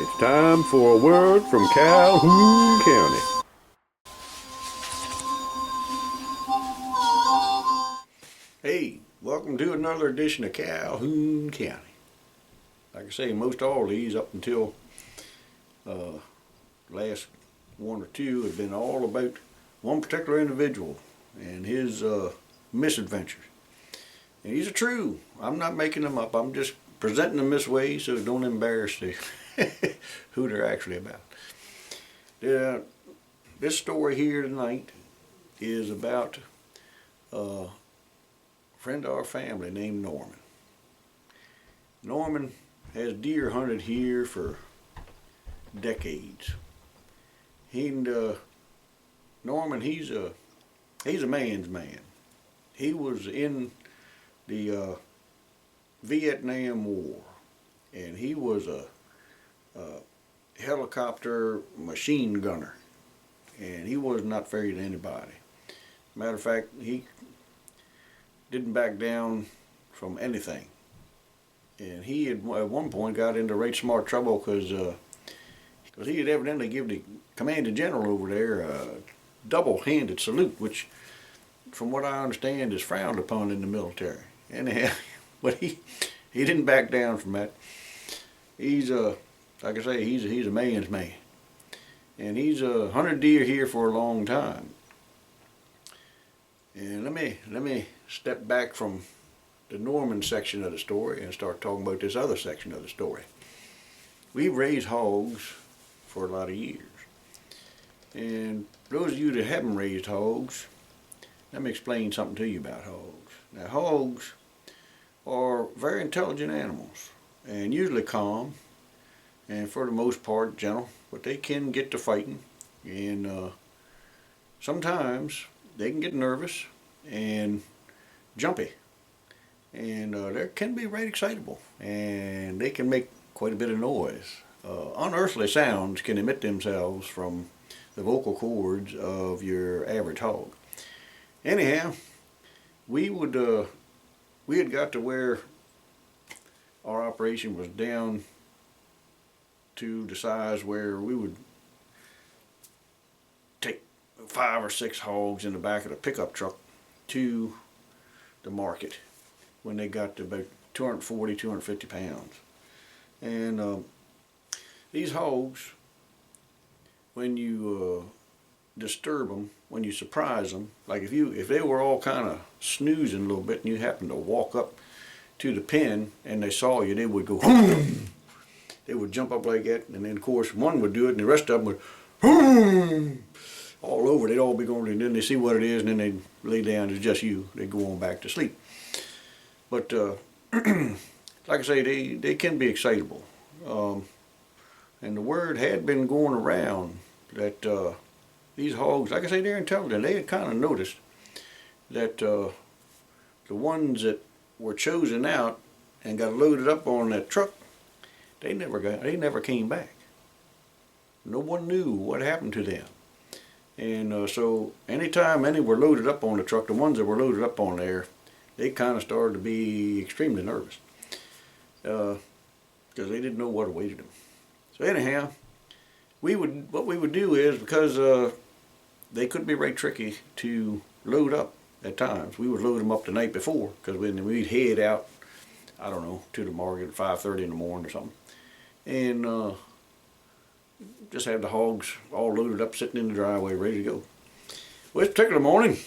It's time for a word from Calhoune County. Hey, welcome to another edition of Calhoune County. Like I say, most all these up until last one or two have been all about one particular individual and his misadventures. And these are true. I'm not making them up. I'm just presenting them this way so it don't embarrass the who they're actually about. This story here tonight is about a friend of our family named Norman. Norman has deer hunted here for decades. Norman, he's a man's man. He was in the Vietnam War, and he was a helicopter machine gunner, and he was not afraid of anybody. Matter of fact, he didn't back down from anything. And he had at one point got into right smart trouble because he had evidently given the commanding general over there a double-handed salute, which, from what I understand, is frowned upon in the military. Anyhow, but he didn't back down from that. He's like I say, he's a man's man, and he's hunted deer here for a long time. And let me step back from the Norman section of the story and start talking about this other section of the story. We've raised hogs for a lot of years, and those of you that haven't raised hogs, let me explain something to you about hogs. Now, hogs are very intelligent animals, and usually calm, and for the most part gentle, but they can get to fighting, and sometimes they can get nervous and jumpy, and they can be right excitable, and they can make quite a bit of noise. Unearthly sounds can emit themselves from the vocal cords of your average hog. Anyhow, we had got to where our operation was down to the size where we would take 5 or 6 hogs in the back of the pickup truck to the market when they got to about 240, 250 pounds. And these hogs, when you disturb them, when you surprise them, like if they were all kind of snoozing a little bit and you happened to walk up to the pen and they saw you, they would go boom. They would jump up like that, and then of course one would do it and the rest of them would boom. All over. They'd all be going, and then they see what it is, and then they'd lay down. It's just you. They'd go on back to sleep. But like I say, they can be excitable, and the word had been going around that these hogs, like I say, they're intelligent. They had kind of noticed that the ones that were chosen out and got loaded up on that truck, they never came back. No one knew what happened to them. And so anytime any were loaded up on the truck, the ones that were loaded up on there, they kind of started to be extremely nervous because they didn't know what awaited them. So anyhow, what we would do is, because they could be right tricky to load up at times, we would load them up the night before, because when we'd head out, I don't know, to the market at 5:30 in the morning or something, and just have the hogs all loaded up, sitting in the driveway, ready to go. Well, this particular morning,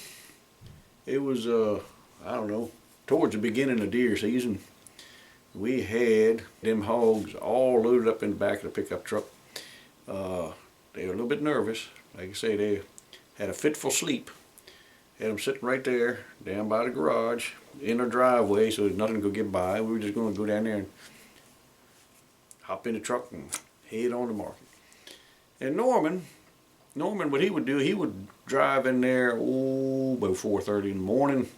it was, I don't know, towards the beginning of deer season. We had them hogs all loaded up in the back of the pickup truck. They were a little bit nervous. Like I say, they had a fitful sleep. Had them sitting right there, down by the garage, in our driveway, so there's nothing to go get by. We were just going to go down there and hop in the truck and head on to market. And Norman, what he would do, he would drive in there, about 4:30 in the morning,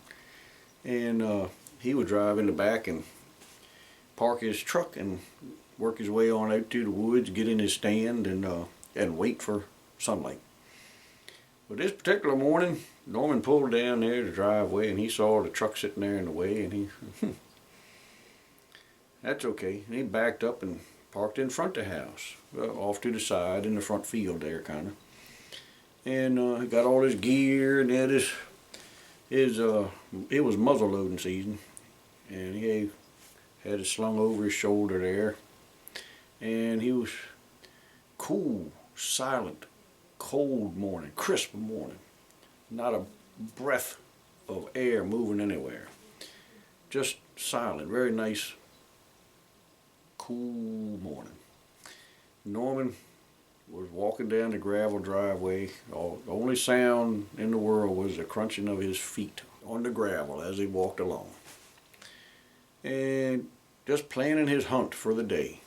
and he would drive in the back and park his truck and work his way on out to the woods, get in his stand, and wait for sunlight. But this particular morning, Norman pulled down there the driveway, and he saw the truck sitting there in the way, and he, that's okay. And he backed up and parked in front of the house, off to the side in the front field there, kind of. And he got all his gear, and had it was muzzle loading season, and he had it slung over his shoulder there, and he was cool, silent, cold morning, crisp morning, not a breath of air moving anywhere, just silent, very nice, cool morning. Norman was walking down the gravel driveway. The only sound in the world was the crunching of his feet on the gravel as he walked along, and just planning his hunt for the day.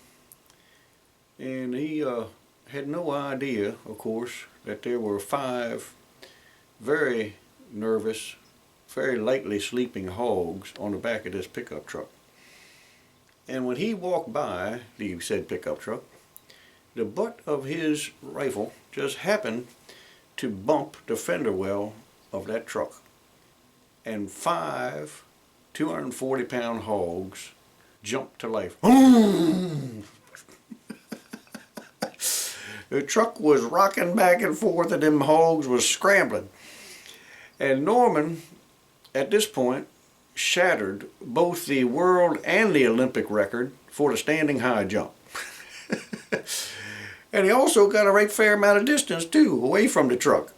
And he had no idea, of course, that there were 5 very nervous, very lightly sleeping hogs on the back of this pickup truck. And when he walked by the said pickup truck, the butt of his rifle just happened to bump the fender well of that truck. And 5 240-pound hogs jumped to life. The truck was rocking back and forth, and them hogs was scrambling. And Norman, at this point, shattered both the world and the Olympic record for the standing high jump. And he also got a right fair amount of distance too, away from the truck.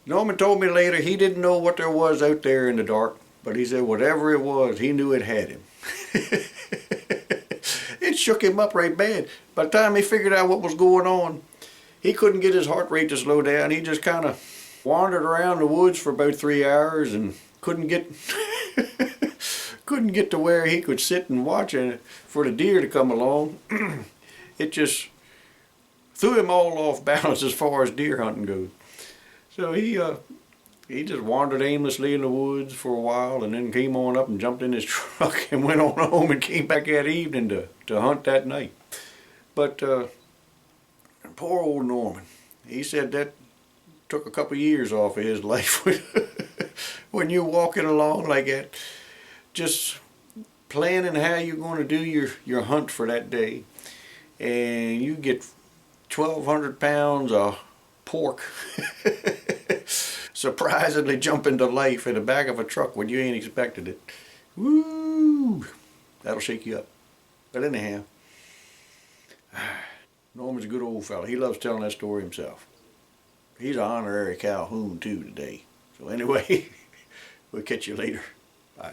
Norman told me later he didn't know what there was out there in the dark, but he said whatever it was, he knew it had him. It shook him up right bad. By the time he figured out what was going on, he couldn't get his heart rate to slow down. He just kind of wandered around the woods for about 3 hours and couldn't get couldn't get to where he could sit and watch it for the deer to come along. It just threw him all off balance as far as deer hunting goes. So he just wandered aimlessly in the woods for a while, and then came on up and jumped in his truck and went on home and came back that evening to hunt that night. But poor old Norman, he said that took a couple years off of his life. When you're walking along like that, just planning how you're going to do your hunt for that day, and you get 1,200 pounds of pork surprisingly jumping to life in the back of a truck when you ain't expected it. Woo! That'll shake you up. But anyhow, Norman's a good old fella. He loves telling that story himself. He's an honorary Calhoone too today. So anyway, we'll catch you later. Bye.